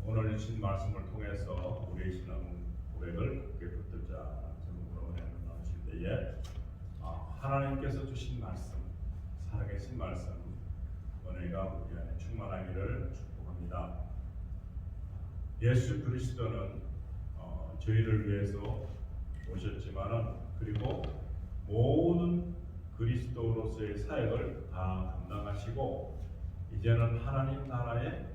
오늘 주신 말씀을 통해서 우리의 신앙 고백을 굳게 붙들자 제목으로 나누실 때에 하나님께서 주신 말씀, 살아계신 말씀, 은혜가 우리 안에 충만하기를 축복합니다. 예수 그리스도는 저희를 위해서 오셨지만은 그리고 모든 그리스도로서의 사역을 다 감당하시고 이제는 하나님 나라에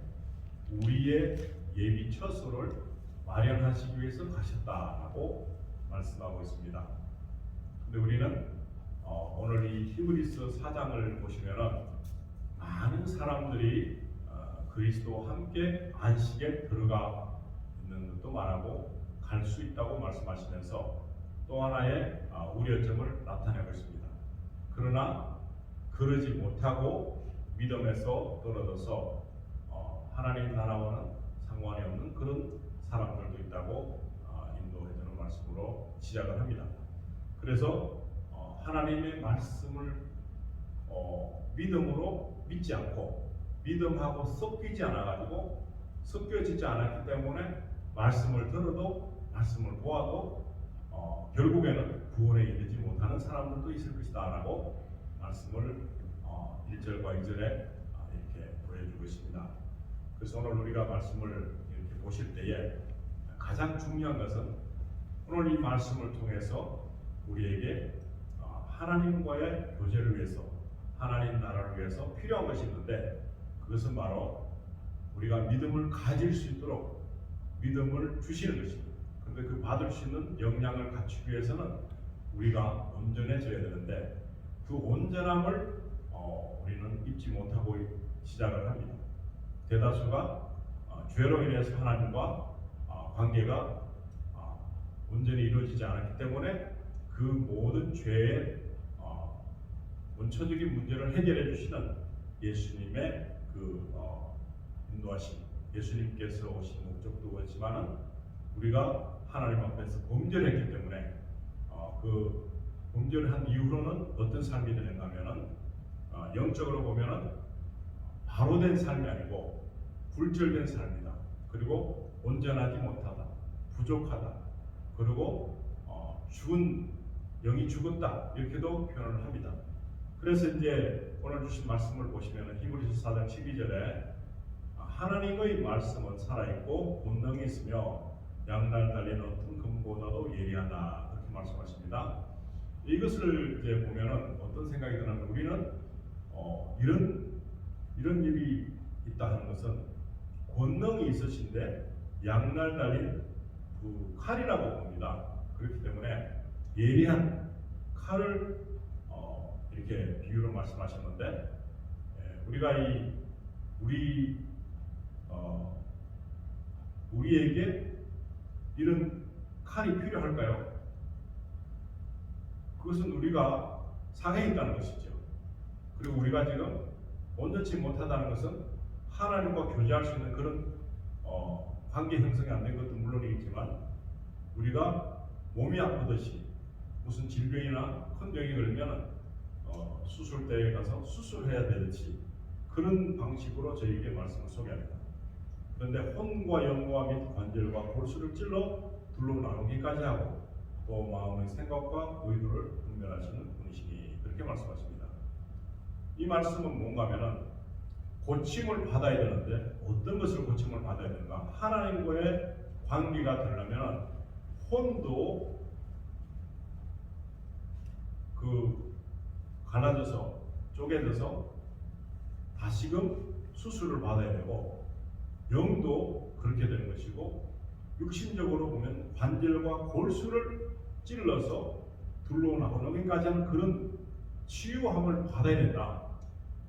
우리의 예비 처소를 마련하시기 위해서 가셨다라고 말씀하고 있습니다. 근데 우리는 오늘 이 히브리서 4장을 보시면은 많은 사람들이 그리스도와 함께 안식에 들어가 있는 것도 말하고 갈 수 있다고 말씀하시면서 또 하나의 우려점을 나타내고 있습니다. 그러나 그러지 못하고 믿음에서 떨어져서 하나님 나라와는 상관이 없는 그런 사람들도 있다고 인도해주는 말씀으로 시작을 합니다. 그래서 하나님의 말씀을 믿음으로 믿지 않고 믿음하고 섞이지 않아가지고 섞여지지 않았기 때문에 말씀을 들어도 말씀을 보아도 결국에는 구원에 이르지 못하는 사람들도 있을 것이다 라고 말씀을 1절과 2절에 이렇게 보여주고 있습니다. 그래서 오늘 우리가 말씀을 이렇게 보실 때에 가장 중요한 것은 오늘 이 말씀을 통해서 우리에게 하나님과의 교제를 위해서 하나님 나라를 위해서 필요한 것이 있는데 그것은 바로 우리가 믿음을 가질 수 있도록 믿음을 주시는 것입니다. 그런데 그 받을 수 있는 역량을 갖추기 위해서는 우리가 온전해져야 되는데 그 온전함을 우리는 입지 못하고 시작을 합니다. 대다수가 죄로 인해서 하나님과 관계가 온전히 이루어지지 않았기 때문에 그 모든 죄의 원초적인 문제를 해결해 주시는 예수님의 그 인도하심, 예수님께서 오신 목적도 그렇지만은 우리가 하나님 앞에서 범죄를 했기 때문에 그 범죄를 한 이후로는 어떤 삶이 되는가 하면은 영적으로 보면은 바로 된 삶이 아니고 굴절된 삶이다. 그리고 온전하지 못하다, 부족하다. 그리고 죽은 영이 죽었다 이렇게도 표현을 합니다. 그래서 이제 오늘 주신 말씀을 보시면 히브리서 4장 12절에 하나님의 말씀은 살아있고 본능이 있으며 양날 달린 어떤 금보다도 예리하다 그렇게 말씀하십니다. 이것을 이제 보면은 어떤 생각이 드냐면 우리는 이런 일이 있다 하는 것은 권능이 있으신데 양날 달린 그 칼이라고 봅니다. 그렇기 때문에 예리한 칼을 이렇게 비유로 말씀하셨는데 우리가 우리에게 이런 칼이 필요할까요? 그것은 우리가 상해 있다는 것이죠. 그리고 우리가 지금 온전치 못하다는 것은 하나님과 교제할 수 있는 그런 관계 형성이 안 된 것도 물론이겠지만 우리가 몸이 아프듯이 무슨 질병이나 큰 병이 걸리면 수술대에 가서 수술해야 되듯이 그런 방식으로 저희에게 말씀을 소개합니다. 그런데 혼과 영과 및 관절과 골수를 찔러 둘로 나누기까지 하고 또 마음의 생각과 의도를 분별하시는 분이시니 그렇게 말씀하십니다. 이 말씀은 뭔가 하면은 고침을 받아야 되는데 어떤 것을 고침을 받아야 되는가? 하나님과의 관계가 되려면 혼도 갈라져서 쪼개져서 다시금 수술을 받아야 되고 영도 그렇게 되는 것이고 육신적으로 보면 관절과 골수를 찔러서 둘로 나누기까지 하는 그런 치유함을 받아야 된다.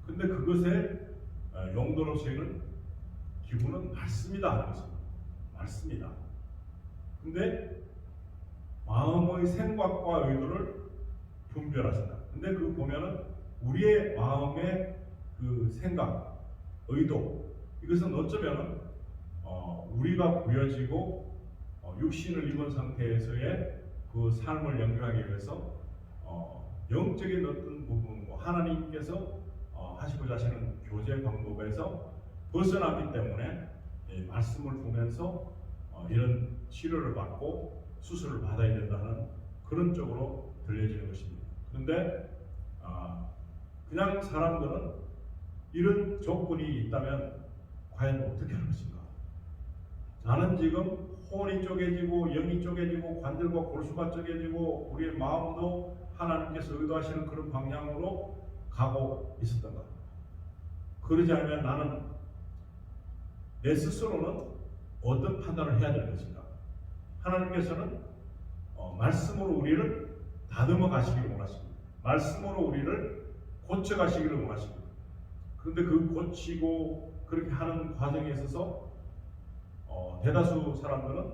근데 그것의 용도로서는 기본은 말씀이다 하는 것입니다. 말씀이다. 근데 마음의 생각과 의도를 분별하신다. 근데 그 보면은 우리의 마음의 그 생각, 의도 이것은 어쩌면은 우리가 보여지고 육신을 입은 상태에서의 그 삶을 연결하기 위해서 영적인 어떤 부분, 하나님께서 하시고자 하시는 교제 방법에서 벗어났기 때문에 말씀을 보면서 이런 치료를 받고 수술을 받아야 된다는 그런 쪽으로 들려지는 것입니다. 그런데 그냥 사람들은 이런 조건이 있다면 과연 어떻게 할 것인가? 나는 지금 혼이 쪼개지고 영이 쪼개지고 관절과 골수가 쪼개지고 우리의 마음도 하나님께서 의도하시는 그런 방향으로 가고 있었던가? 그러지 않으면 나는 내 스스로는 어떤 판단을 해야 될 것인가? 하나님께서는 말씀으로 우리를 다듬어 가시기를 원하십니다. 말씀으로 우리를 고쳐 가시기를 원하십니다. 그런데 그 고치고 그렇게 하는 과정에 있어서 대다수 사람들은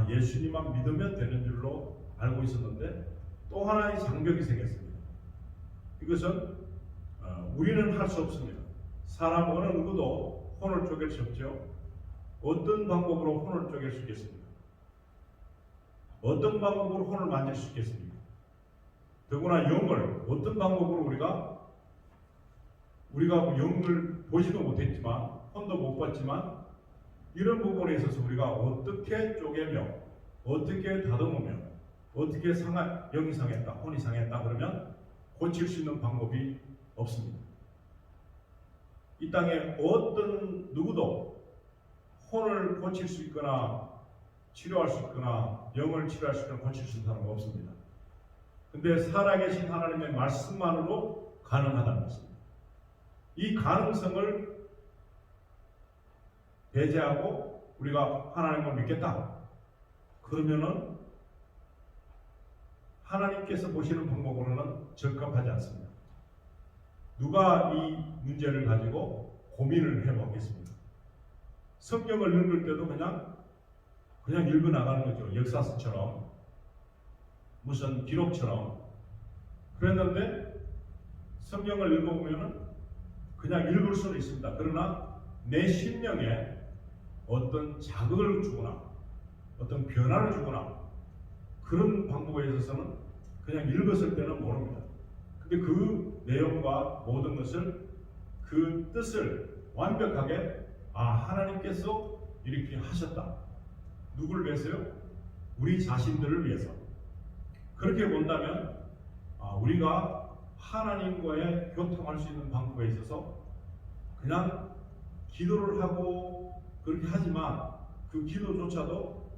예수님만 믿으면 되는 줄로 알고 있었는데 또 하나의 장벽이 생겼습니다. 이것은 우리는 할 수 없습니다. 사람 어느 누구도 혼을 쪼갤 수 없죠. 어떤 방법으로 혼을 쪼갤 수 있겠습니까? 어떤 방법으로 혼을 만질 수 있겠습니까? 더구나 영을 어떤 방법으로 우리가 영을 보지도 못했지만 혼도 못 봤지만 이런 부분에 있어서 우리가 어떻게 쪼개며 어떻게 다듬으며 어떻게 영이 상했다 혼이 상했다 그러면 고칠 수 있는 방법이 없습니다. 이 땅에 어떤 누구도 혼을 고칠 수 있거나 치료할 수 있거나 영을 치료할 수 있거나 고칠 수 있는 사람은 없습니다. 근데 살아계신 하나님의 말씀만으로 가능하다는 것입니다. 이 가능성을 배제하고 우리가 하나님을 믿겠다. 그러면은 하나님께서 보시는 방법으로는 적합하지 않습니다. 누가 이 문제를 가지고 고민을 해보겠습니까? 성경을 읽을 때도 그냥 읽어나가는 거죠. 역사서처럼 무슨 기록처럼. 그랬는데 성경을 읽어보면은 그냥 읽을 수는 있습니다. 그러나 내 심령에 어떤 자극을 주거나 어떤 변화를 주거나 그런 방법에 있어서는 그냥 읽었을 때는 모릅니다. 근데 그 내용과 모든 것을 그 뜻을 완벽하게 하나님께서 이렇게 하셨다. 누구를 위해서요? 우리 자신들을 위해서. 그렇게 본다면 우리가 하나님과의 교통할 수 있는 방법에 있어서 그냥 기도를 하고 그렇게 하지만 그 기도조차도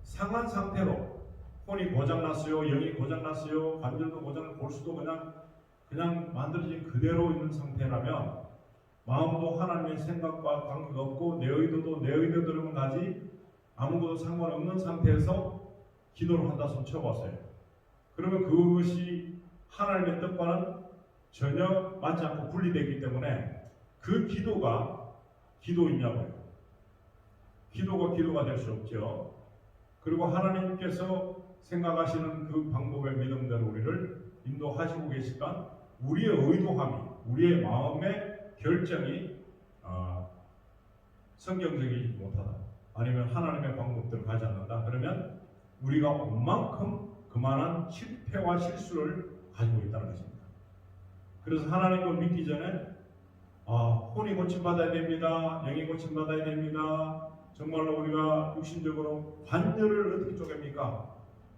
상한 상태로 혼이 고장났어요, 영이 고장났어요, 관절도 고장났고 골수도 그냥 만들어진 그대로 있는 상태라면 마음도 하나님의 생각과 관계가 없고 내 의도도 내 의도대로만 가지 아무것도 상관없는 상태에서 기도를 한다 손 쳐봤어요. 그러면 그것이 하나님의 뜻과는 전혀 맞지 않고 분리되기 때문에 그 기도가 기도이냐고요. 기도가 될 수 없죠. 그리고 하나님께서 생각하시는 그 방법의 믿음대로 우리를 인도하시고 계시간 우리의 의도함이 우리의 마음의 결정이 성경적이지 못하다 아니면 하나님의 방법대로 가지 않는다 그러면 우리가 온만큼 그만한 실패와 실수를 가지고 있다는 것입니다. 그래서 하나님을 믿기 전에 혼이 고침받아야 됩니다. 영이 고침받아야 됩니다. 정말로 우리가 육신적으로 관절을 어떻게 쪼갭니까?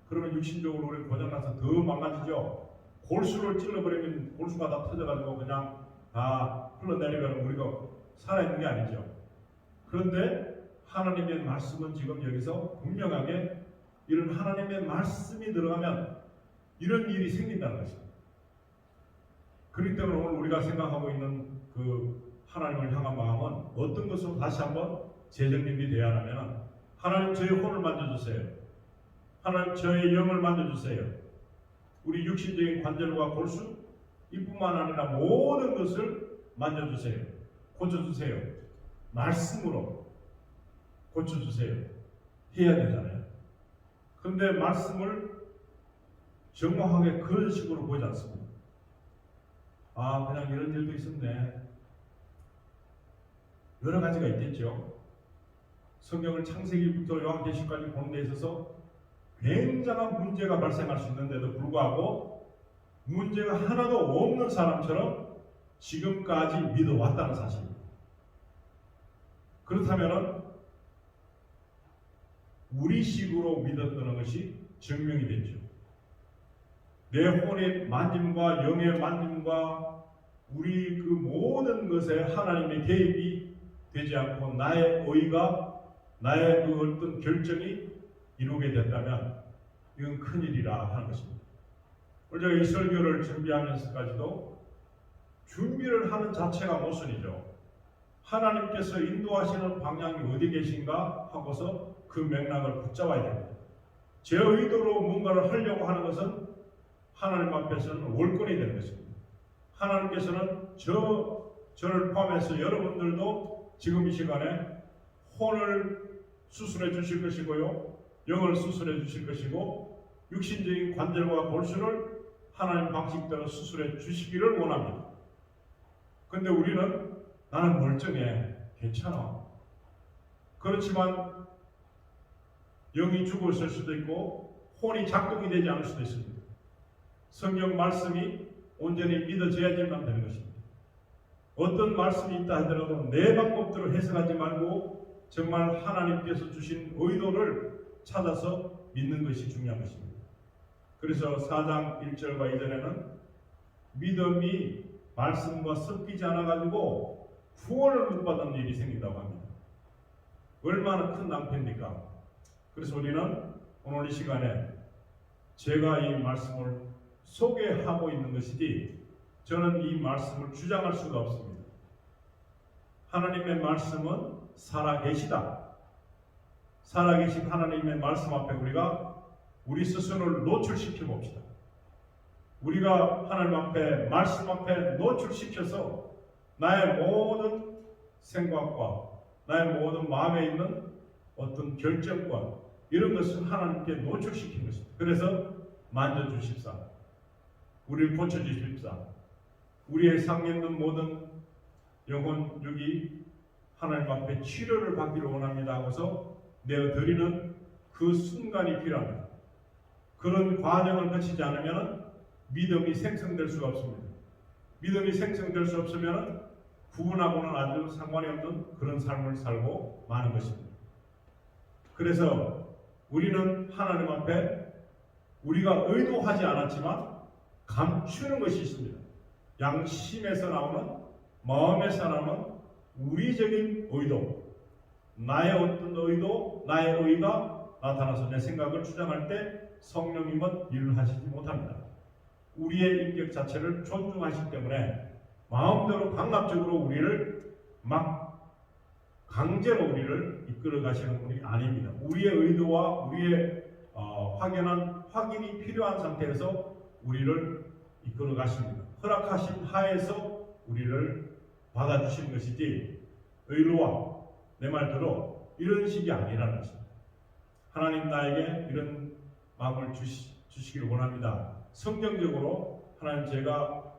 그러면 육신적으로 우리 고장나서 더 망가지죠. 골수를 찔러버리면 골수가 다 터져가지고 그냥 다 흘러내리면 우리가 살아있는 게 아니죠. 그런데 하나님의 말씀은 지금 여기서 분명하게 이런 하나님의 말씀이 들어가면 이런 일이 생긴다는 것입니다. 그렇기 때문에 오늘 우리가 생각하고 있는 그 하나님을 향한 마음은 어떤 것으로 다시 한번 재정립이 되어야 하면 하나님 저의 혼을 만져주세요. 하나님 저의 영을 만져주세요. 우리 육신적인 관절과 골수 이뿐만 아니라 모든 것을 만져주세요. 고쳐주세요. 말씀으로 고쳐주세요. 해야 되잖아요. 그런데 말씀을 정확하게 그런 식으로 보지 않습니다. 그냥 이런 일도 있었네. 여러 가지가 있겠죠. 성경을 창세기부터 요한계시까지 보는 데 있어서 굉장한 문제가 발생할 수 있는데도 불구하고 문제가 하나도 없는 사람처럼 지금까지 믿어왔다는 사실입니다. 그렇다면은 우리식으로 믿었던 것이 증명이 됐죠. 내 혼의 만짐과 영의 만짐과 우리 그 모든 것에 하나님의 개입이 되지 않고 나의 의가 나의 그 어떤 결정이 이루게 됐다면 이건 큰일이라 하는 것입니다. 오늘 제가 이 설교를 준비하면서까지도 준비를 하는 자체가 모순이죠. 하나님께서 인도하시는 방향이 어디 계신가 하고서 그 맥락을 붙잡아야 됩니다. 제 의도로 뭔가를 하려고 하는 것은 하나님 앞에서는 월권이 되는 것입니다. 하나님께서는 저를 포함해서 여러분들도 지금 이 시간에 혼을 수술해 주실 것이고요, 영을 수술해 주실 것이고, 육신적인 관절과 골수를 하나님 방식대로 수술해 주시기를 원합니다. 근데 우리는 나는 멀쩡해, 괜찮아. 그렇지만 영이 죽었을 수도 있고 혼이 작동이 되지 않을 수도 있습니다. 성경 말씀이 온전히 믿어져야지만 되는 것입니다. 어떤 말씀이 있다 하더라도 내 방법대로 해석하지 말고 정말 하나님께서 주신 의도를 찾아서 믿는 것이 중요한 것입니다. 그래서 4장 1절과 2절에는 믿음이 말씀과 섞이지 않아가지고 구원을 못 받은 일이 생긴다고 합니다. 얼마나 큰 낭패입니까? 그래서 우리는 오늘 이 시간에 제가 이 말씀을 소개하고 있는 것이지 저는 이 말씀을 주장할 수가 없습니다. 하나님의 말씀은 살아계시다. 살아계신 하나님의 말씀 앞에 우리가 우리 스스로를 노출시켜 봅시다. 우리가 하나님 앞에 말씀 앞에 노출시켜서 나의 모든 생각과 나의 모든 마음에 있는 어떤 결정과 이런 것을 하나님께 노출시킨 것입니다. 그래서 만져주십사, 우리를 고쳐주십사, 우리의 상에 있는 모든 영혼 육이 하나님 앞에 치료를 받기를 원합니다 하고서 내어드리는 그 순간이 필요합니다. 그런 과정을 거치지 않으면 믿음이 생성될 수가 없습니다. 믿음이 생성될 수 없으면 구원하고는 아주 상관이 없는 그런 삶을 살고 마는 것입니다. 그래서 우리는 하나님 앞에 우리가 의도하지 않았지만 감추는 것이 있습니다. 양심에서 나오는, 마음에서 나오는 우리적인 의도, 나의 어떤 의도, 나의 의가 나타나서 내 생각을 주장할 때 성령님은 일을 하시지 못합니다. 우리의 인격 자체를 존중하시기 때문에 마음대로 강압적으로 우리를 막 강제로 우리를 이끌어 가시는 분이 아닙니다. 우리의 의도와 우리의 확인이 필요한 상태에서 우리를 이끌어 가십니다. 허락하신 하에서 우리를 받아주시는 것이지 의로와 내 말대로 이런 식이 아니라는 것입니다. 하나님 나에게 이런 마음을 주시기를 원합니다. 성경적으로 하나님 제가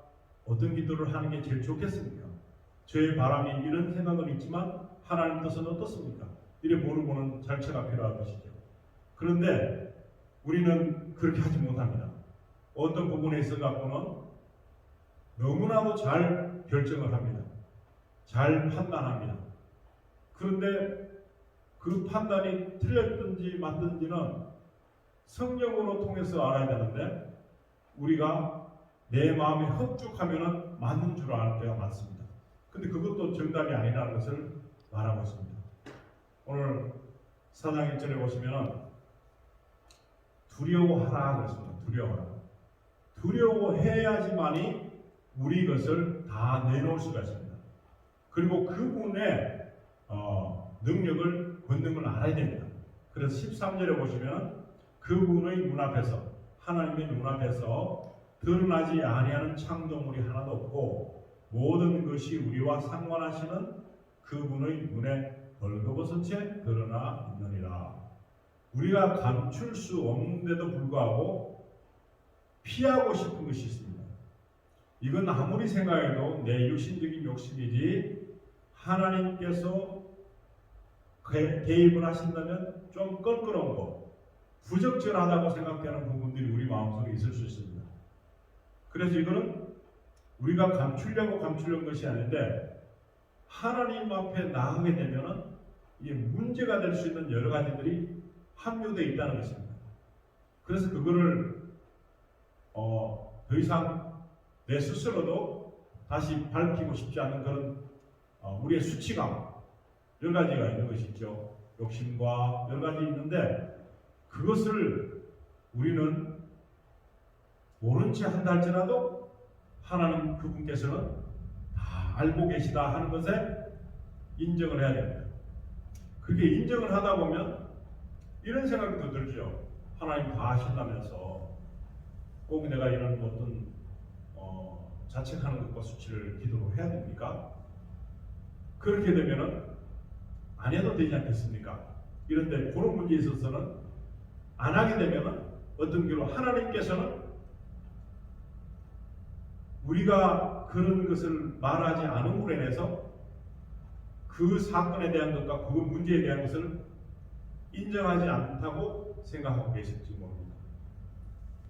어떤 기도를 하는 게 제일 좋겠습니까? 저의 바람이 이런 생각은 있지만 하나님 뜻은 어떻습니까? 이래 물어보는 절차가 필요한 것이죠. 그런데 우리는 그렇게 하지 못합니다. 어떤 부분에 있어 갖고는 너무나도 잘 결정을 합니다. 잘 판단합니다. 그런데 그 판단이 틀렸든지 맞든지는 성경으로 통해서 알아야 되는데 우리가 내 마음에 흡족하면 맞는 줄 아는 때가 많습니다. 근데 그것도 정답이 아니라는 것을 말하고 있습니다. 오늘 4장 1절에 보시면 두려워하라 그랬습니다. 두려워하라. 두려워해야지만이 우리 것을 다 내놓을 수가 있습니다. 그리고 그분의 능력을 권능을 알아야 됩니다. 그래서 13절에 보시면 그분의 눈앞에서, 하나님의 눈앞에서 드러나지 아니하는 창조물이 하나도 없고 모든 것이 우리와 상관하시는 그분의 눈에 벌거벗은 채 드러나 있느니라. 우리가 감출 수 없는데도 불구하고 피하고 싶은 것이 있습니다. 이건 아무리 생각해도 내 육신적인 욕심이지 하나님께서 개입을 하신다면 좀 껄끄러운 거, 부적절하다고 생각되는 부분들이 우리 마음속에 있을 수 있습니다. 그래서 이거는 우리가 감추려는 것이 아닌데 하나님 앞에 나가게 되면 이게 문제가 될 수 있는 여러 가지들이 함유되어 있다는 것입니다. 그래서 그거를 더 이상 내 스스로도 다시 밝히고 싶지 않은 그런 우리의 수치감 여러 가지가 있는 것이죠. 욕심과 여러 가지 있는데 그것을 우리는 모른 채 한다 할지라도 하나님 그분께서는 다 알고 계시다 하는 것에 인정을 해야 됩니다. 그렇게 인정을 하다 보면 이런 생각도 들죠. 하나님 다 아신다면서 꼭 내가 이런 어떤 자책하는 것과 수치를 기도로 해야 됩니까? 그렇게 되면은 안 해도 되지 않겠습니까? 이런데 그런 문제에 있어서는 안 하게 되면은 어떤 경우 하나님께서는 우리가 그런 것을 말하지 않음으로 인해서 그 사건에 대한 것과 그 문제에 대한 것을 인정하지 않다고 생각하고 계실지 모릅니다.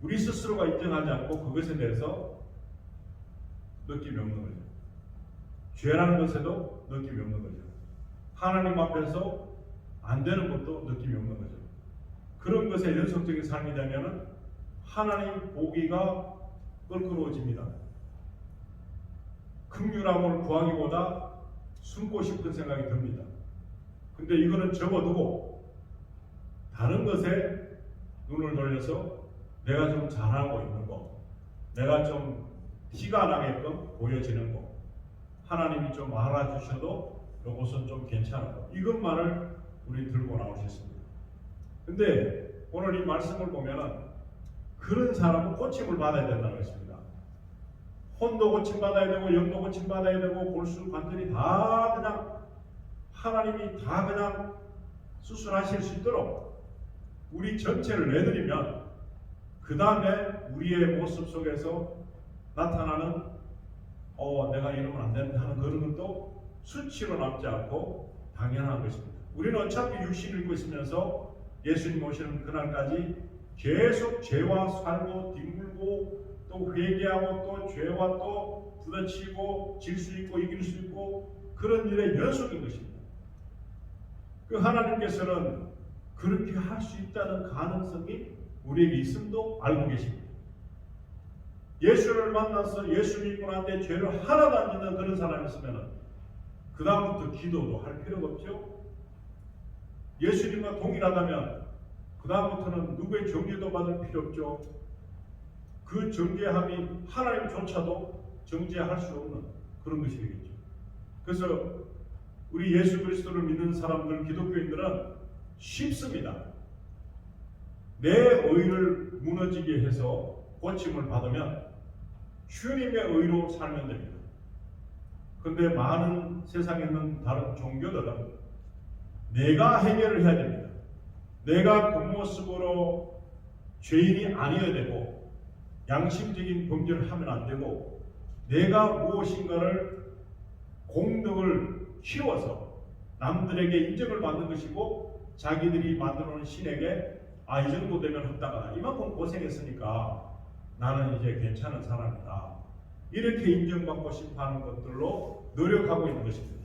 우리 스스로가 인정하지 않고 그것에 대해서 느낌이 없는 거죠. 죄라는 것에도 느낌이 없는 거죠. 하나님 앞에서 안 되는 것도 느낌이 없는 거죠. 그런 것의 연속적인 삶이 되면 하나님 보기가 껄끄러워집니다. 긍휼함을 구하기보다 숨고 싶은 생각이 듭니다. 근데 이거는 접어두고 다른 것에 눈을 돌려서 내가 좀 잘하고 있는 거, 내가 좀 티가 나게끔 보여지는 거, 하나님이 좀 알아주셔도 이것은 좀 괜찮은 거, 이것만을 우리 들고 나올 수 있습니다. 근데 오늘 이 말씀을 보면은 그런 사람은 고침을 받아야 된다는 것입니다. 혼도 고침 받아야 되고 영도 고침 받아야 되고 골수 관절이 다 그냥 하나님이 다 그냥 수술하실 수 있도록 우리 전체를 내드리면 그 다음에 우리의 모습 속에서 나타나는 내가 이러면 안 된다 하는 그런 것도 수치로 남지 않고 당연한 것입니다. 우리는 어차피 육신을 입고 있으면서 예수님 오시는 그날까지 계속 죄와 살고 뒹굴고 또 회개하고 또 죄와 또 부딪히고 질 수 있고 이길 수 있고 그런 일의 연속인 것입니다. 그 하나님께서는 그렇게 할 수 있다는 가능성이 우리에게 있음도 알고 계십니다. 예수를 만나서 예수 믿고 난데 죄를 하나도 안 짓는 그런 사람이었으면 그 다음부터 기도도 할 필요가 없죠. 예수님과 동일하다면 그 다음부터는 누구의 정죄도 받을 필요 없죠. 그 정죄함이 하나님조차도 정죄할 수 없는 그런 것이 되겠죠. 그래서 우리 예수 그리스도를 믿는 사람들, 기독교인들은 쉽습니다. 내 의를 무너지게 해서 고침을 받으면 주님의 의로 살면 됩니다. 그런데 많은 세상에 있는 다른 종교들은 내가 해결을 해야 됩니다. 내가 그 모습으로 죄인이 아니어야 되고 양심적인 범죄를 하면 안 되고 내가 무엇인가를 공덕을 키워서 남들에게 인정을 받는 것이고 자기들이 만들어놓은 신에게 이 정도 되면 헛다가 이만큼 고생했으니까 나는 이제 괜찮은 사람이다. 이렇게 인정받고 싶어 하는 것들로 노력하고 있는 것입니다.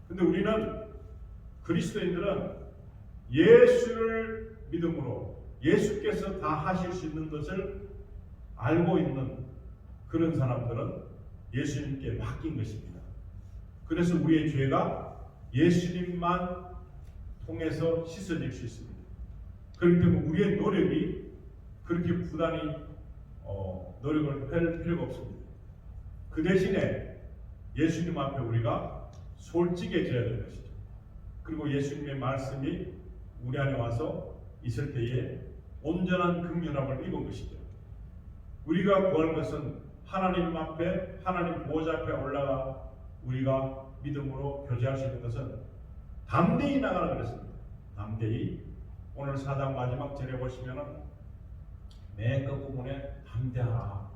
근데 우리는 그리스도인들은 예수를 믿음으로 예수께서 다 하실 수 있는 것을 알고 있는 그런 사람들은 예수님께 맡긴 것입니다. 그래서 우리의 죄가 예수님만 통해서 씻어질 수 있습니다. 그렇기 때문에 우리의 노력이 그렇게 부단히 노력을 할 필요가 없습니다. 그 대신에 예수님 앞에 우리가 솔직해져야 되는 것이죠. 그리고 예수님의 말씀이 우리 안에 와서 있을 때에 온전한 긍휼함을 입은 것이죠. 우리가 구할 것은 하나님 앞에, 하나님 보좌 앞에 올라가 우리가 믿음으로 교제할 수 있는 것은 담대히 나가라 그랬습니다. 담대히. 오늘 4장 마지막 절에 보시면은 맨 끝부분에 담대하라.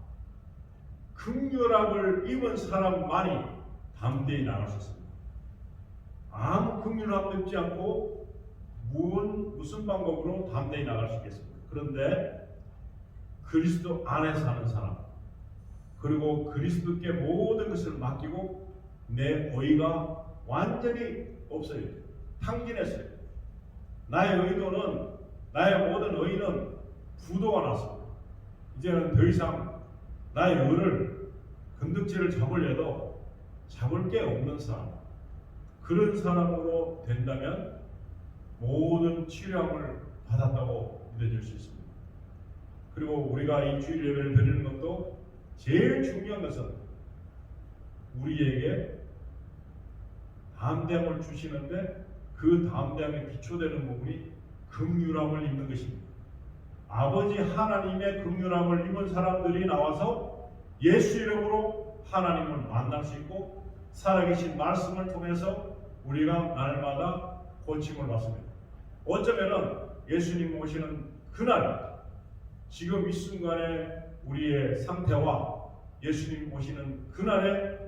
긍휼함을 입은 사람만이 담대히 나갈 수 있습니다. 아무 긍휼함 입지 않고 무슨 방법으로 담대히 나갈 수 있겠습니까? 그런데 그리스도 안에 사는 사람, 그리고 그리스도께 모든 것을 맡기고 내 의가 완전히 없어요. 탕진했어요. 나의 의도는, 나의 모든 의는 부도가 났습니다. 이제는 더 이상 나의 의를 건덕지를 잡으려도 잡을 게 없는 사람, 그런 사람으로 된다면 모든 치료함을 받았다고 믿어질 수 있습니다. 그리고 우리가 이 주일 예배를 드리는 것도 제일 중요한 것은 우리에게 담대함을 주시는데 그 담대함에 기초되는 부분이 긍휼함을 입는 것입니다. 아버지 하나님의 긍휼함을 입은 사람들이 나와서 예수 이름으로 하나님을 만날 수 있고 살아계신 말씀을 통해서 우리가 날마다 고침을 받습니다. 어쩌면은 예수님 오시는 그날, 지금 이 순간에 우리의 상태와 예수님 오시는 그날에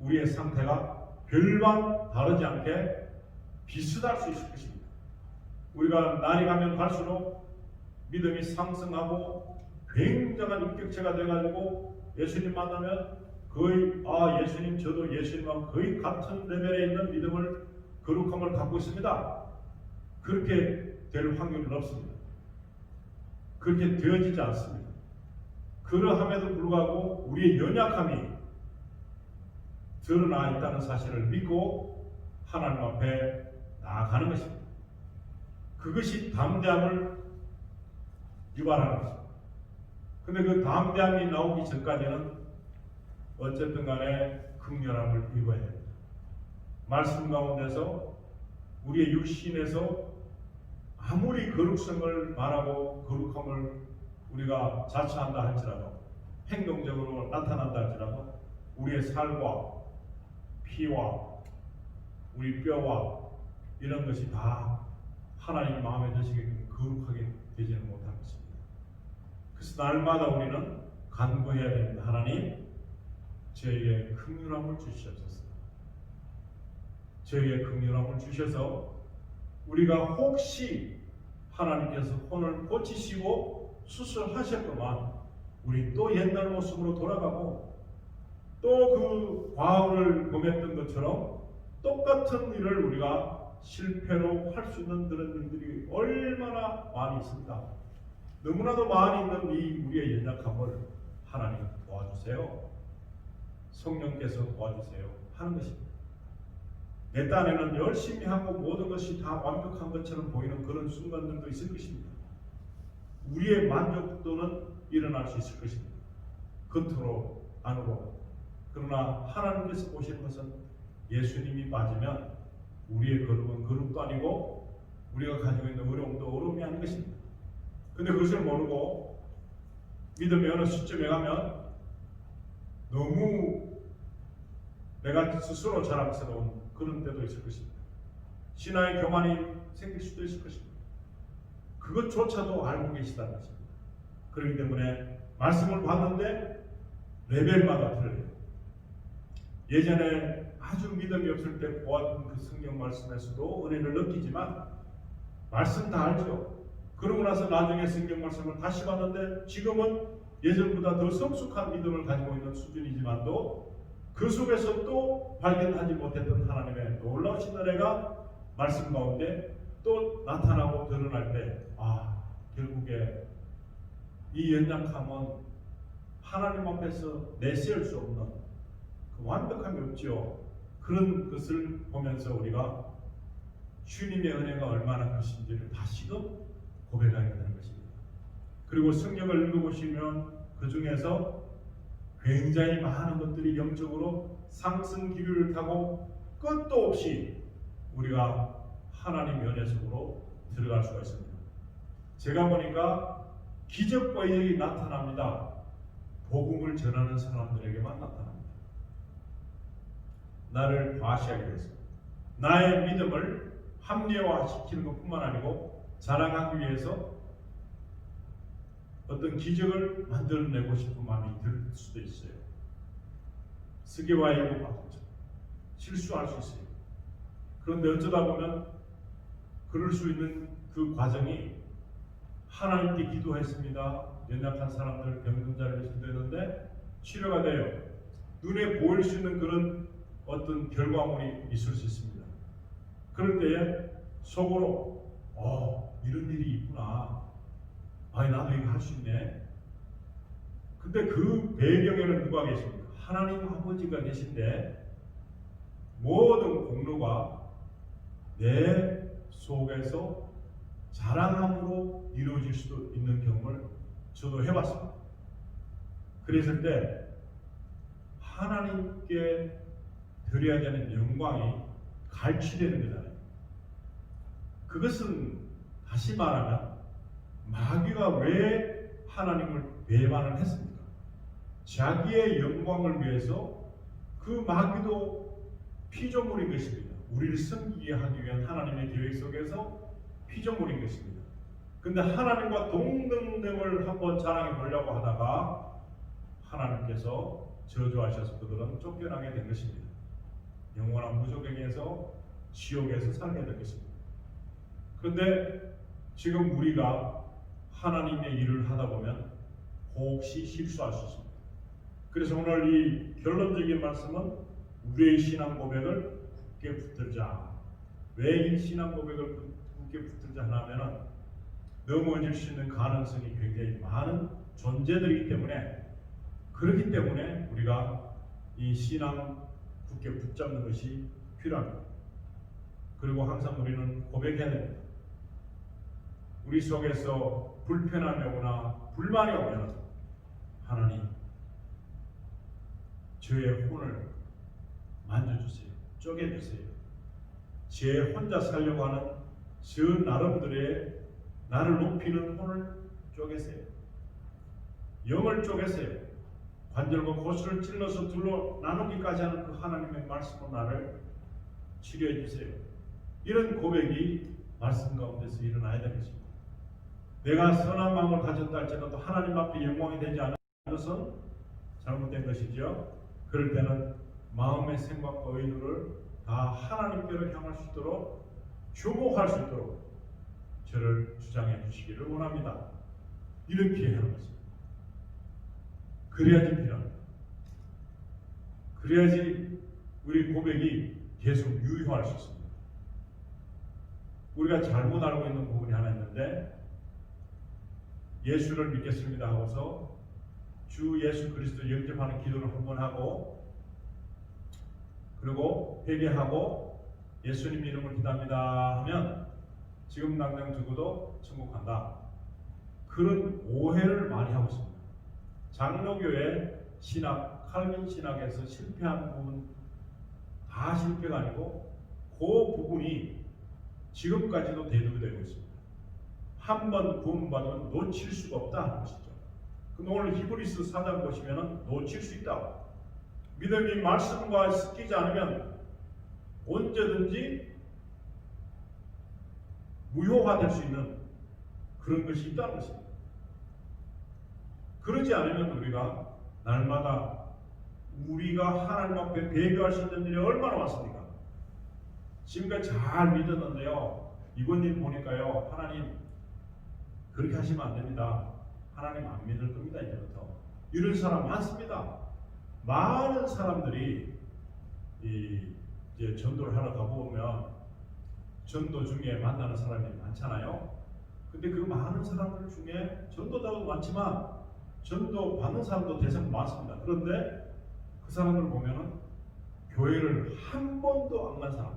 우리의 상태가 별반 다르지 않게 비슷할 수 있을 것입니다. 우리가 날이 가면 갈수록 믿음이 상승하고 굉장한 인격체가 돼가지고 예수님 만나면 거의 예수님, 저도 예수님과 거의 같은 레벨에 있는 믿음을, 거룩함을 갖고 있습니다. 그렇게 될 확률은 없습니다. 그렇게 되어지지 않습니다. 그러함에도 불구하고 우리의 연약함이 드러나 있다는 사실을 믿고 하나님 앞에 나아가는 것입니다. 그것이 담대함을 유발하는 것입니다. 근데 그 담대함이 나오기 전까지는 어쨌든 간에 긍휼함을 입어야 됩니다. 말씀 가운데서 우리의 육신에서 아무리 거룩성을 말하고 거룩함을 우리가 자처한다 할지라도, 행동적으로 나타난다 할지라도 우리의 살과 피와 우리 뼈와 이런 것이 다 하나님 마음에 드시게끔 거룩하게 되지는 못할 것입니다. 그래서 날마다 우리는 간구해야 됩니다. 하나님, 저에게 긍휼함을 주시옵소서. 저에게 긍휼함을 주셔서 우리가 혹시 하나님께서 혼을 고치시고 수술하셨더만 우리 또 옛날 모습으로 돌아가고 또 그 과거를 범했던 것처럼 똑같은 일을 우리가 실패로 할 수 있는 그런 일들이 얼마나 많이 있습니다. 너무나도 많이 있는 이 우리의 연약함을 하나님 도와주세요. 성령께서 도와주세요 하는 것입니다. 내 딴에는 열심히 하고 모든 것이 다 완벽한 것처럼 보이는 그런 순간들도 있을 것입니다. 우리의 만족도는 일어날 수 있을 것입니다. 겉으로 안으로. 그러나 하나님께서 보시는 것은 예수님이 빠지면 우리의 거룩은 거룩도 아니고 우리가 가지고 있는 어려움도 어려움이 아닌 것입니다. 근데 그것을 모르고 믿음의 어느 시점에 가면 너무 내가 스스로 자랑스러운 그런 때도 있을 것입니다. 신화의 교만이 생길 수도 있을 것입니다. 그것조차도 알고 계시다는 것입니다. 그렇기 때문에 말씀을 봤는데 레벨마다 틀려요. 예전에 아주 믿음이 없을 때 보았던 그 성경 말씀에서도 은혜를 느끼지만 말씀 다 알죠. 그러고 나서 나중에 성경 말씀을 다시 봤는데 지금은 예전보다 더 성숙한 믿음을 가지고 있는 수준이지만도 그 속에서 또 발견하지 못했던 하나님의 놀라우신 은혜가 말씀 가운데 또 나타나고 드러날 때 결국에 이 연약함은 하나님 앞에서 내세울 수 없는 그 완벽함이 없죠. 그런 것을 보면서 우리가 주님의 은혜가 얼마나 크신지를 다시금 고백하게 되는 것입니다. 그리고 성경을 읽어보시면 그 중에서 굉장히 많은 것들이 영적으로 상승 기류를 타고 끝도 없이 우리가 하나님 연애 속으로 들어갈 수가 있습니다. 제가 보니까 기적과 이적이 나타납니다. 복음을 전하는 사람들에게만 나타납니다. 나를 과시하기 위해서 나의 믿음을 합리화시키는 것뿐만 아니고 자랑하기 위해서 어떤 기적을 만들어내고 싶은 마음이 들 수도 있어요. 스게와 예고가 실수할 수 있어요. 그런데 어쩌다 보면 그럴 수 있는 그 과정이 하나님께 기도했습니다. 연약한 사람들, 병든 자를 기도했는데 치료가 돼요. 눈에 보일 수 있는 그런 어떤 결과물이 있을 수 있습니다. 그럴 때에 속으로 이런 일이 있구나. 아니 나도 이거 할 수 있네. 근데 그 배경에는 누가 계십니까? 하나님 아버지가 계신데 모든 공로가 내 속에서 자랑함으로 이루어질 수도 있는 경험을 저도 해봤습니다. 그랬을 때 하나님께 드려야 되는 영광이 갈취되는 거잖아요. 그것은 다시 말하면 마귀가 왜 하나님을 배반을 했습니까? 자기의 영광을 위해서 그 마귀도 피조물인 것입니다. 우리를 섬기게 하기 위한 하나님의 계획 속에서 피조물인 것입니다. 근데 하나님과 동등됨을 한번 자랑해 보려고 하다가 하나님께서 저주하셔서 그들은 쫓겨나게 된 것입니다. 영원한 무조건에서 지옥에서 살게 될 것입니다. 그런데 지금 우리가 하나님의 일을 하다 보면 혹시 실수할 수 있습니다. 그래서 오늘 이 결론적인 말씀은 우리의 신앙 고백을 굳게 붙들자. 왜 이 신앙 고백을 굳게 붙들자 하냐면은 넘어질 수 있는 가능성이 굉장히 많은 존재들이기 때문에, 그렇기 때문에 우리가 이 신앙 굳게 붙잡는 것이 필요합니다. 그리고 항상 우리는 고백해야 됩니다. 우리 속에서 불편함이 오거나 불만이 오면 하나님 저의 혼을 만져주세요. 쪼개주세요. 제 혼자 살려고 하는 저 나름들의 나를 높이는 혼을 쪼개세요. 영을 쪼개세요. 관절과 고수를 찔러서 둘로 나누기까지 하는 그 하나님의 말씀으로 나를 치료해 주세요. 이런 고백이 말씀 가운데서 일어나야 되겠습니다. 내가 선한 마음을 가졌다 할지라도 하나님 앞에 영광이 되지 않은 것은 잘못된 것이죠. 그럴 때는 마음의 생각과 의도를 다 하나님께로 향할 수 있도록 주목할 수 있도록 저를 주장해 주시기를 원합니다. 이렇게 하는 것입니다. 그래야지 필요합니다. 그래야지 우리 고백이 계속 유효할 수 있습니다. 우리가 잘못 알고 있는 부분이 하나 있는데, 예수를 믿겠습니다 하고서 주 예수 그리스도 영접하는 기도를 한번 하고, 그리고 회개하고 예수님 이름을 기도합니다 하면 지금 당장 죽어도 천국 간다. 그런 오해를 많이 하고 있습니다. 장로교의 신학, 칼빈 신학에서 실패한 부분 다 실패가 아니고 그 부분이 지금까지도 대두가 되고 있습니다. 한 번 구원받으면 놓칠 수가 없다 하는 것이죠. 그럼 오늘 히브리서 4장 보시면 놓칠 수 있다. 믿음이 말씀과 섞이지 않으면 언제든지 무효화될 수 있는 그런 것이 있다는 것입니다. 그러지 않으면 우리가 날마다 우리가 하나님 앞에 배교할 수 있는 일이 얼마나 많습니까? 지금까지 잘 믿었는데요, 이번 일 보니까요, 하나님 그렇게 하시면 안 됩니다. 하나님 안 믿을 겁니다. 이제부터. 이런 사람 많습니다. 많은 사람들이 이제 전도를 하러 가보면 전도 중에 만나는 사람이 많잖아요. 근데 그 많은 사람들 중에 전도자도 많지만 전도 받는 사람도 대상 많습니다. 그런데 그 사람들 보면은 교회를 한 번도 안 간 사람,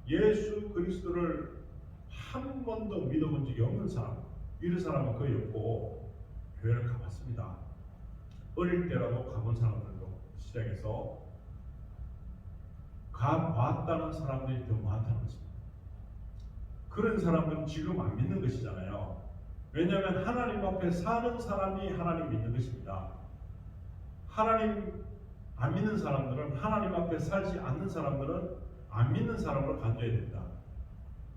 예수 그리스도를 한 번도 믿어본 적이 없는 사람, 이런 사람은 거의 없고 교회를 가봤습니다. 어릴 때라도 가본 사람들도 시작해서 가봤다는 사람들이 더 많다는 것입니다. 그런 사람들은 지금 안 믿는 것이잖아요. 왜냐하면 하나님 앞에 사는 사람이 하나님 믿는 것입니다. 하나님 안 믿는 사람들은, 하나님 앞에 살지 않는 사람들은 안 믿는 사람으로 간주해야 됩니다.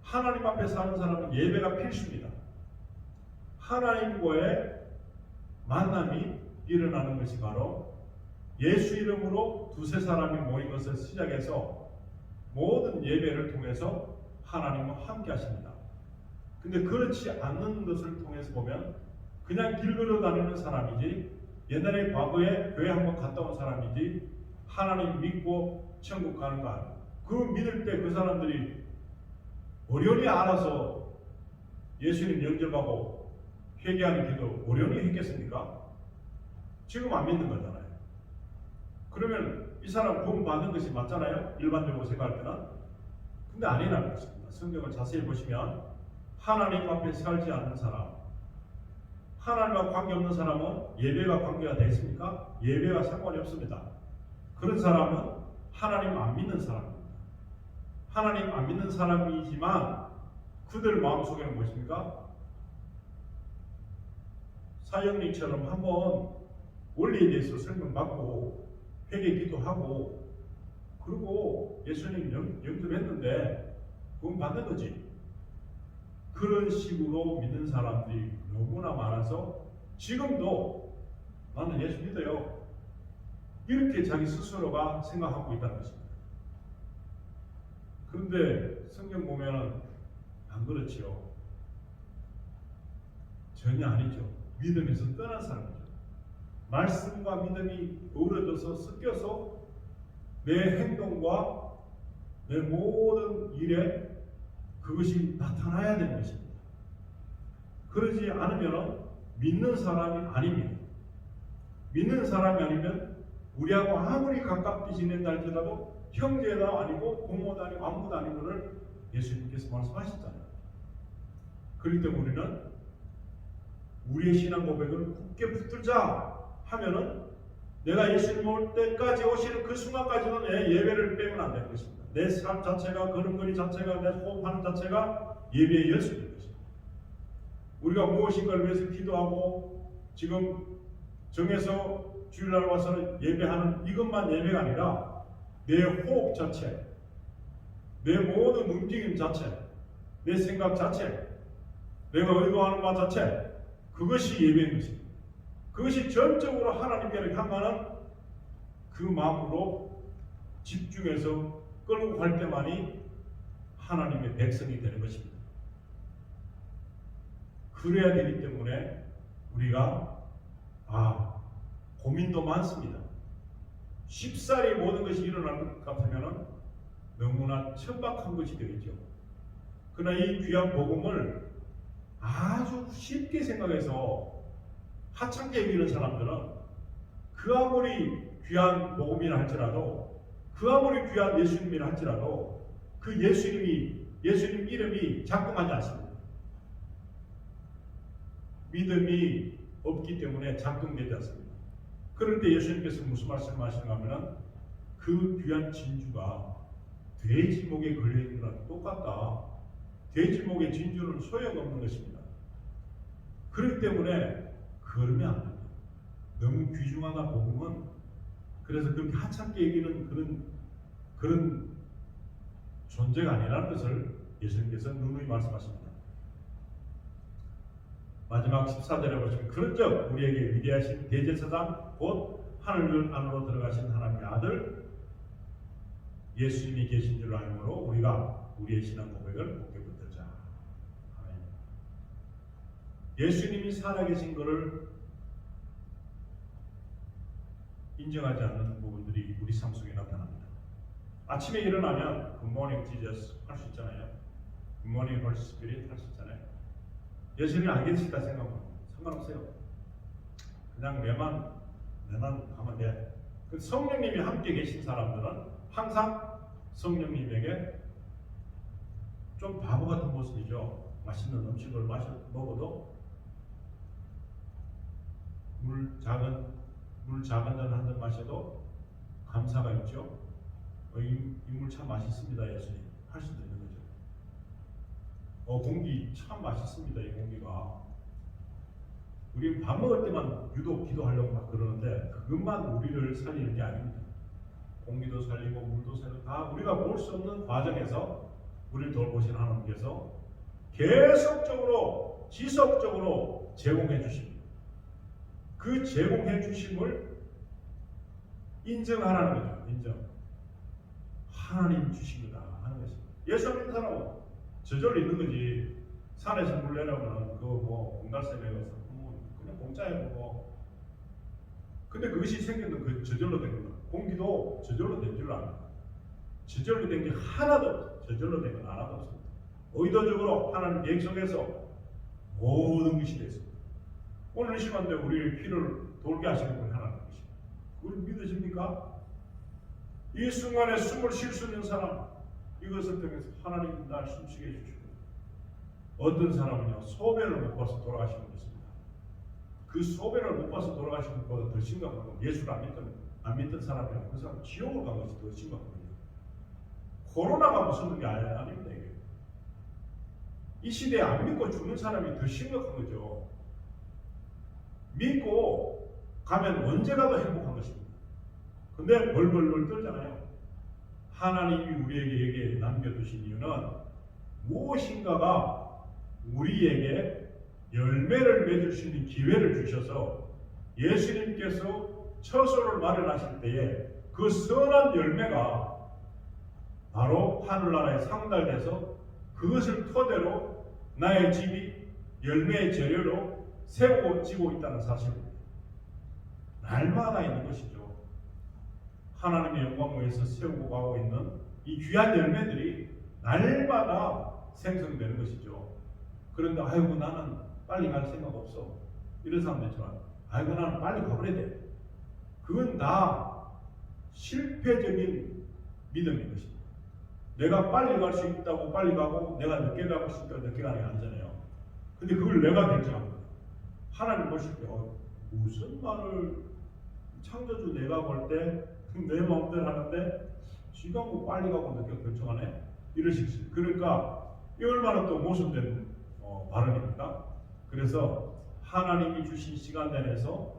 하나님 앞에 사는 사람은 예배가 필수입니다. 하나님과의 만남이 일어나는 것이 바로 예수 이름으로 두세 사람이 모인 것을 시작해서 모든 예배를 통해서 하나님과 함께 하십니다. 근데 그렇지 않는 것을 통해서 보면 그냥 길 걸어 다니는 사람이지, 옛날에 과거에 교회 한번 갔다 온 사람이지, 하나님 믿고 천국 가는 거 아니에요. 그 믿을 때 그 사람들이 어련히 알아서 예수님 영접하고 회개하는 기도 어련히 했겠습니까? 지금 안 믿는 거잖아요. 그러면 이 사람 구원 받는 것이 맞잖아요? 일반적으로 생각할 때는. 근데 아니라는 것입니다. 성경을 자세히 보시면 하나님 앞에 살지 않는 사람, 하나님과 관계없는 사람은 예배가 관계가 되어 있습니까? 예배가 상관이 없습니다. 그런 사람은 하나님 안 믿는 사람입니다. 하나님 안 믿는 사람이지만 그들 마음속에는 무엇입니까? 사형리처럼 한번 원리에 대해서 설명받고 회개 기도하고 그리고 예수님 영접했는데 그건 받는 거지. 그런 식으로 믿는 사람들이 너무나 많아서 지금도 나는 예수 믿어요. 이렇게 자기 스스로가 생각하고 있다는 것입니다. 그런데 성경 보면은 안 그렇지요. 전혀 아니죠. 믿음에서 떠난 사람이죠. 말씀과 믿음이 어우러져서 섞여서 내 행동과 내 모든 일에 그것이 나타나야 되는 것입니다. 그러지 않으면 믿는 사람이 아닙니다. 믿는 사람이 아니면 우리하고 아무리 가깝게 지낸다 할지라도 형제도 아니고 부모도 아니고 아무도 아닌 것을 예수님께서 말씀하셨잖아요. 그렇기 때문에 우리는 우리의 신앙 고백을 굳게 붙들자 하면은 내가 예수님 올 때까지 오시는 그 순간까지는 내 예배를 빼면 안 될 것입니다. 내 삶 자체가, 걸음걸이 자체가, 내 호흡하는 자체가 예배의 연습인 것입니다. 우리가 무엇인가를 위해서 기도하고 지금 정해서 주일날 와서 예배하는 이것만 예배가 아니라 내 호흡 자체, 내 모든 움직임 자체, 내 생각 자체, 내가 의도하는 바 자체, 그것이 예배인 것입니다. 그것이 전적으로 하나님께를 향하는 그 마음으로 집중해서 끌고 갈 때만이 하나님의 백성이 되는 것입니다. 그래야 되기 때문에 우리가 고민도 많습니다. 쉽사리 모든 것이 일어날 것 같으면 너무나 천박한 것이 되겠죠. 그러나 이 귀한 복음을 아주 쉽게 생각해서 하찮게 여기는 사람들은 그 아무리 귀한 복음이라 할지라도 그 아무리 귀한 예수님이라 할지라도 그 예수님 이름이 작동하지 않습니다. 믿음이 없기 때문에 작동되지 않습니다. 그럴 때 예수님께서 무슨 말씀을 하시는가 하면 그 귀한 진주가 돼지 목에 걸려있는 거랑 똑같다. 돼지 목의 진주는 소용없는 것입니다. 그렇기 때문에 그러면 안 됩니다. 너무 귀중하다 복음은 그래서 그렇게 하찮게 여기는 그런 존재가 아니라는 것을 예수님께서 누누이 말씀하십니다. 마지막 14절에 보시면 그런즉 우리에게 위대하신 대제사장 곧 하늘 안으로 들어가신 하나님의 아들 예수님이 계신 줄 알므로 우리가 우리의 신앙 고백을 굳게 붙들자. 아멘. 예수님이 살아계신 것을 인정하지 않는 부분들이 우리 삶 속에 나타납니다. 아침에 일어나면 Good morning Jesus 할 수 있잖아요. Good morning Holy Spirit 할 수 있잖아요. 예수님이 안 계시다 생각하면 상관없어요. 그냥 내만 가면 돼. 성령님이 함께 계신 사람들은 항상 성령님에게 좀 바보 같은 모습이죠. 맛있는 음식을 먹어도 물 작은 잔 한 잔 마셔도 감사가 있죠. 이 물 참 맛있습니다. 예수님 할 수도 있는 거죠. 공기 참 맛있습니다. 이 공기가. 우리는 밥 먹을 때만 유독 기도하려고 막 그러는데 그것만 우리를 살리는 게 아닙니다. 공기도 살리고 물도 살리고 다 우리가 볼 수 없는 과정에서 우리를 돌보신 하나님께서 계속적으로 지속적으로 제공해 주십니다. 그 제공해 주심을 인정하라는 거죠. 인정. 하나님 주십니다 하는 것입니다. 예수 믿는 사람은 저절로 있는 거지. 산에서 물 내려오면 그거 뭐 공갈새 매겨서 그냥 공짜예요 뭐. 근데 그것이 생기는 그 저절로 된 겁니다. 공기도 저절로 된 줄 압니다. 저절로 된 게 하나도 없어요. 저절로 된 건 하나도 없습니다. 의도적으로 하나님 계획 속에서 모든 것이 됐습니다. 오늘 이 시간대 우리의 피를 돌게 하시는 분이 하나님이십니다. 그걸 믿으십니까? 이 순간에 숨을 쉴 수 있는 사람, 이것을 통해서 하나님 날 숨쉬게 해주시고, 어떤 사람은요 소변을 못 봐서 돌아가시는 분 있습니다. 그 소변을 못 봐서 돌아가시는 것보다 더 심각한 건 예수를 안 믿던 사람이랑 그 사람 지옥을 간 것이 더 심각하거든요. 코로나가 무슨 게 아닙니다. 이게. 이 시대에 안 믿고 죽는 사람이 더 심각한 거죠. 믿고 가면 언제 가도 행복한 것입니다. 근데 벌벌벌 떨잖아요. 하나님이 우리에게 남겨두신 이유는 무엇인가가 우리에게 열매를 맺을 수 있는 기회를 주셔서 예수님께서 처소를 마련하실 때에 그 선한 열매가 바로 하늘나라에 상달돼서 그것을 토대로 나의 집이 열매의 재료로 세워지고 있다는 사실입니다. 날마다 있는 것이죠. 하나님의 영광을 위해서 세우고 가고 있는 이 귀한 열매들이 날마다 생성되는 것이죠. 그런데 아이고 나는 빨리 갈 생각 없어. 이런 사람들처럼 아이고 나는 빨리 가버려야 돼. 그건 다 실패적인 믿음인 것입니다. 내가 빨리 갈 수 있다고 빨리 가고 내가 늦게 가고 싶다고 늦게 가는 게 아니잖아요. 근데 그걸 내가 결정합니다. 하나님 보실 때 무슨 말을 창조주 내가 볼 때 내 마음대로 하는데 지가 뭐 빨리 가고 늦게 결정하네? 이러시겠어요. 그러니까 이 얼마나 또 모순된 발언입니까? 그래서 하나님이 주신 시간 내에서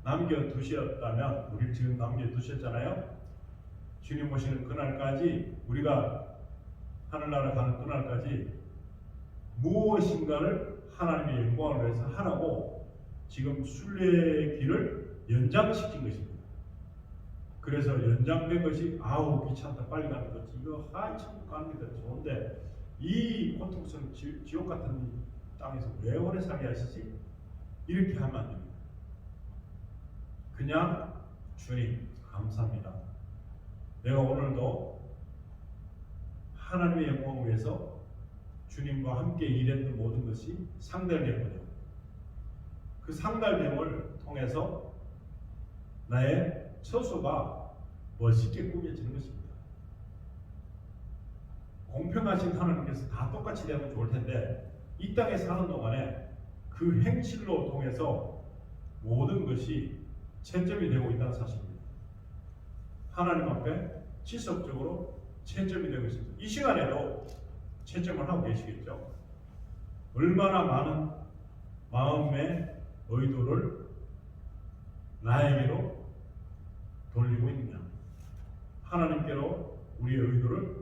남겨두셨다면 우리를 지금 남겨두셨잖아요. 주님 오시는 그날까지 우리가 하늘나라 가는 그날까지 무엇인가를 하나님의 영광을 위해서 하라고 지금 순례의 길을 연장시킨 것입니다. 그래서 연장된 것이 아우 귀찮다 빨리 가는 거지 이거 천국 가는 게 더 좋은데 이 고통스러운 지옥 같은 땅에서 왜 오래 살게 하시지? 이렇게 하면 안 됩니다. 그냥 주님 감사합니다. 내가 오늘도 하나님의 영광을 위해서 주님과 함께 일했던 모든 것이 상달되거든요. 그 상달됨을 통해서 나의 처소가 멋있게 꾸며지는 것입니다. 공평하신 하나님께서 다 똑같이 되면 좋을 텐데 이 땅에 사는 동안에 그 행실로 통해서 모든 것이 채점이 되고 있다는 사실입니다. 하나님 앞에 지속적으로 채점이 되고 있습니다. 이 시간에도 채점을 하고 계시겠죠. 얼마나 많은 마음의 의도를 나에게로 돌리고 있느냐, 하나님께로 우리의 의도를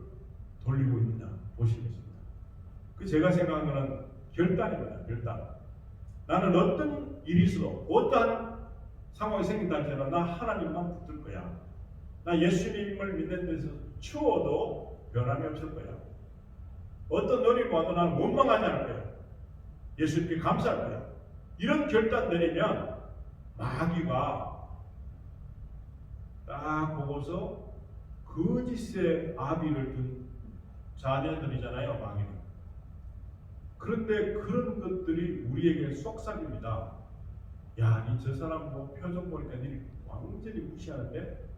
돌리고 있느냐 보시겠습니다. 그 제가 생각하는 것은 결단입니다. 결단. 나는 어떤 일이 있어도 어떠한 상황이 생긴다 할지라도 나 하나님만 붙들 거야. 나 예수님을 믿는 데서 추워도 변함이 없을 거야. 어떤 어려움이 와도 나는 원망하지 않을 거야. 예수님께 감사할 거야. 이런 결단 내리면 마귀가 딱 보고서 거짓의 아비를 둔 자녀들이잖아요, 마귀는. 그런데 그런 것들이 우리에게 속삭입니다. 야, 니 저 사람 뭐 표정 보니까 니 완전히 무시하는데?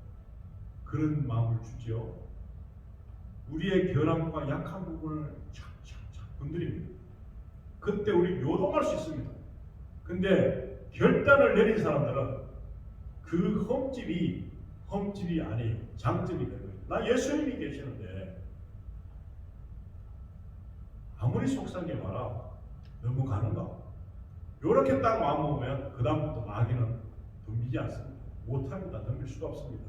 그런 마음을 주지요. 우리의 결함과 약한 부분을 착착착 건드립니다. 그때 우리 요동할 수 있습니다. 근데 결단을 내린 사람들은 그 험집이 아니에요. 장점이 되는 거예요. 나 예수님이 계시는데 아무리 속상해 봐라. 너무 가는가? 요렇게 딱 마음 먹으면 그 다음부터 마귀는 덤비지 않습니다. 못합니다. 덤빌 수가 없습니다.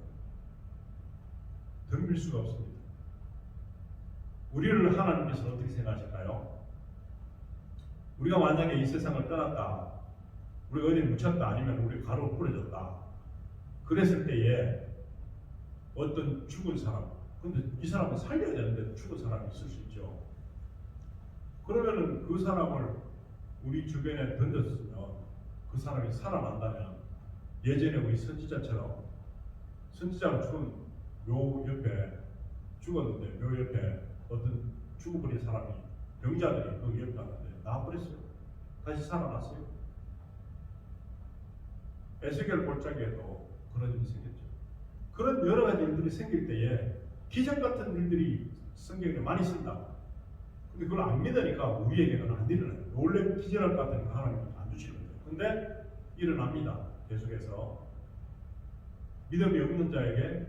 덤빌 수가 없습니다. 우리를 하나님께서 어떻게 생각하실까요? 우리가 만약에 이 세상을 떠났다, 우리가 어디 묻혔다, 아니면 우리 가로 부러졌다, 그랬을 때에 어떤 죽은 사람, 근데 이 사람은 살려야 되는데 죽은 사람이 있을 수 있죠. 그러면은 그 사람을 우리 주변에 던졌으면 그 사람이 살아난다면 예전에 우리 선지자처럼 선지자가 죽은 묘 옆에 죽었는데 묘 옆에 어떤 죽어버린 사람이 병자들이 그 위협 받는데 나와버렸어요. 다시 살아났어요. 에스겔 골짜기에도 그런 일이 생겼죠. 그런 여러 가지 일들이 생길 때에 기적 같은 일들이 성경에 많이 쓴다. 근데 그걸 안 믿으니까 우리에게는 안 일어나요. 원래 기절할 것 같으니까 하나님은 안 주시는 거예요. 근데 일어납니다. 계속해서 믿음이 없는 자에게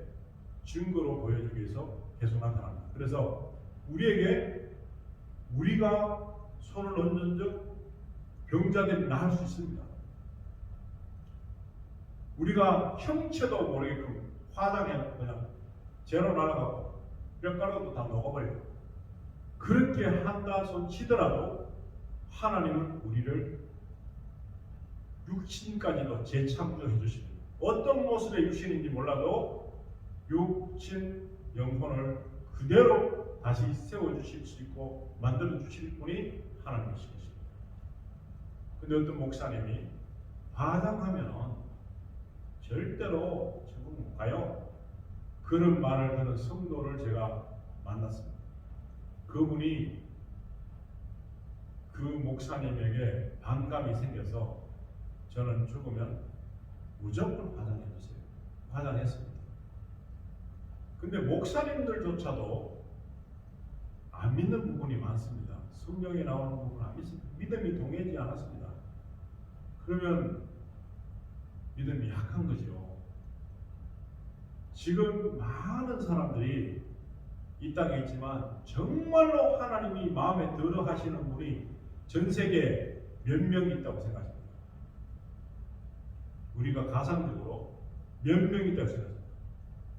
증거로 보여주기 위해서 계속 나타납니다. 그래서 우리에게 우리가 손을 얹은 적 병자들이 나을 수 있습니다. 우리가 형체도 모르게끔 화장해 그냥 제로 날아가고 뼈가루도 다 녹아버리고 그렇게 한다 손 치더라도 하나님은 우리를 육신까지도 재창조해 주십니다. 어떤 모습의 육신인지 몰라도 육신 영혼을 그대로 다시 세워주실 수 있고 만들어 주실 분이 하나님이십니다. 근데 어떤 목사님이 과장하면 절대로 천국 못 가요. 그런 말을 하는 성도를 제가 만났습니다. 그분이 그 목사님에게 반감이 생겨서 저는 죽으면 무조건 화장해 주세요. 화장했습니다. 근데 목사님들조차도 안 믿는 부분이 많습니다. 성경에 나오는 부분은 안 믿습니다. 믿음이 동하지 않았습니다. 그러면 믿음이 약한 거죠. 지금 많은 사람들이 이 땅에 있지만 정말로 하나님이 마음에 들어 하시는 분이 전 세계에 몇 명 있다고 생각합니다. 우리가 가상적으로 몇 명 있다고 생각합니다.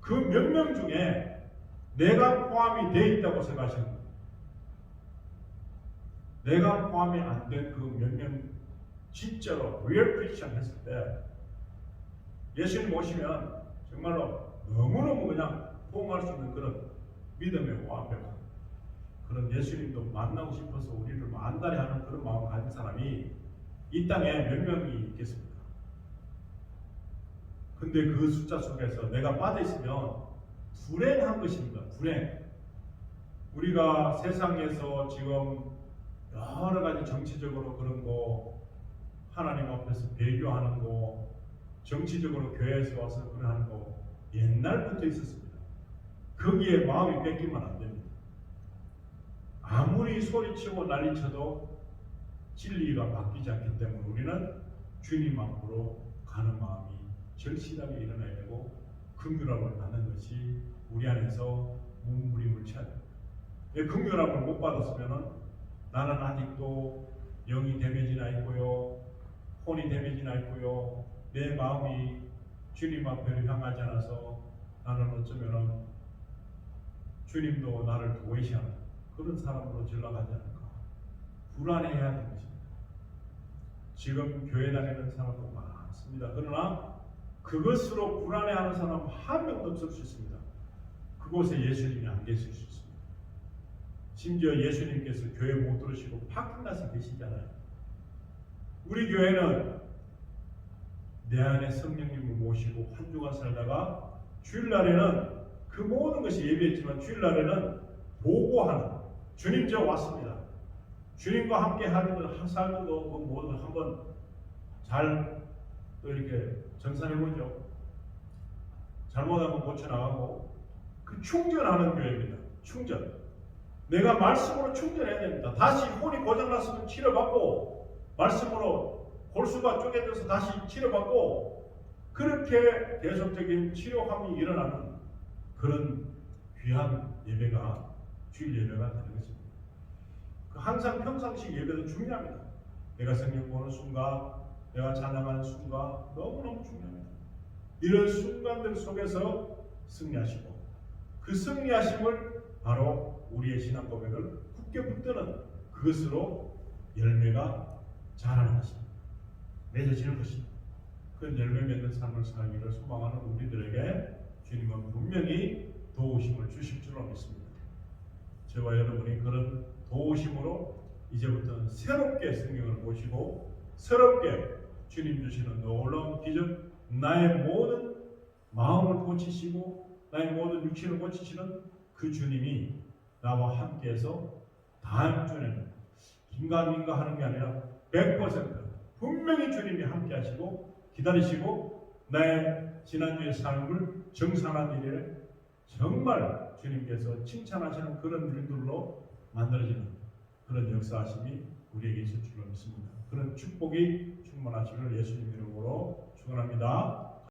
그 몇 명 중에 내가 포함이 되어 있다고 생각하시는 거예요. 내가 포함이 안 된 그 몇 명 진짜로 리얼 크리스천 했을 때 예수님 오시면 정말로 너무너무 그냥 포옹할 수 있는 그런 믿음의 완벽한 그런 예수님도 만나고 싶어서 우리를 만다리 하는 그런 마음을 가진 사람이 이 땅에 몇 명이 있겠습니까? 근데 그 숫자 속에서 내가 빠져있으면 불행한 것입니다. 불행. 우리가 세상에서 지금 여러 가지 정치적으로 그런 거 하나님 앞에서 배교하는 거 정치적으로 교회에서 와서 그런 하는 거 옛날부터 있었습니다. 거기에 마음이 뺏기면 안 됩니다. 아무리 소리치고 난리쳐도 진리가 바뀌지 않기 때문에 우리는 주님 앞으로 가는 마음이 절실하게 일어나야 되고 긍휼함을 받는 것이 우리 안에서 몸부림을 쳐야 됩니다. 긍휼함을 못 받았으면 나는 아직도 영이 데미지나 있고요, 혼이 데미지나 있고요, 내 마음이 주님 앞을 향하지 않아서 나는 어쩌면 주님도 나를 도외시하는 그런 사람으로 전락하지 않을까 불안해해야 하는 것입니다. 지금 교회 다니는 사람도 많습니다. 그러나 그것으로 불안해하는 사람 한 명도 없을 수 있습니다. 그곳에 예수님이 안 계실 수 있습니다. 심지어 예수님께서 교회 못 들으시고 파킹나서 계시잖아요. 우리 교회는 내 안에 성령님을 모시고 한 주간 살다가 주일날에는 그 모든 것이 예배했지만 주일날에는 보고하는 주님 저 왔습니다. 주님과 함께 하는 삶도 그 모든 한번 잘 또 이렇게 정산해보죠. 잘못하면 고쳐나가고 그 충전하는 교회입니다. 충전. 내가 말씀으로 충전해야 됩니다. 다시 혼이 고장났으면 치료받고 말씀으로 골수가 쪼개져서 다시 치료받고 그렇게 계속적인 치료함이 일어나는 그런 귀한 예배가 주일 예배가 되는 것입니다. 항상 평상시 예배도 중요합니다. 내가 성경 보는 순간, 내가 찬양하는 순간 너무너무 중요합니다. 이런 순간들 속에서 승리하시고 그 승리하심을 바로 우리의 신앙 고백을 굳게 붙드는 그것으로 열매가 자라는 것입니다. 맺어지는 것입니다. 그 열매 맺는 삶을 살기를 소망하는 우리들에게 주님은 분명히 도우심을 주실 줄로 믿습니다. 저와 여러분이 그런 도우심으로 이제부터는 새롭게 성경을 보시고 새롭게 주님 주시는 놀라운 기적, 나의 모든 마음을 고치시고 나의 모든 육신을 고치시는 그 주님이 나와 함께해서 반주는 긴가민가 하는 게 아니라 100% 분명히 주님이 함께 하시고 기다리시고 나의 지난주의 삶을 정상한 일에 정말 주님께서 칭찬하시는 그런 일들로 만들어지는 그런 역사하심이 우리에게 있을 줄로 믿습니다. 그런 축복이 충만하시기를 예수님 이름으로 축원합니다.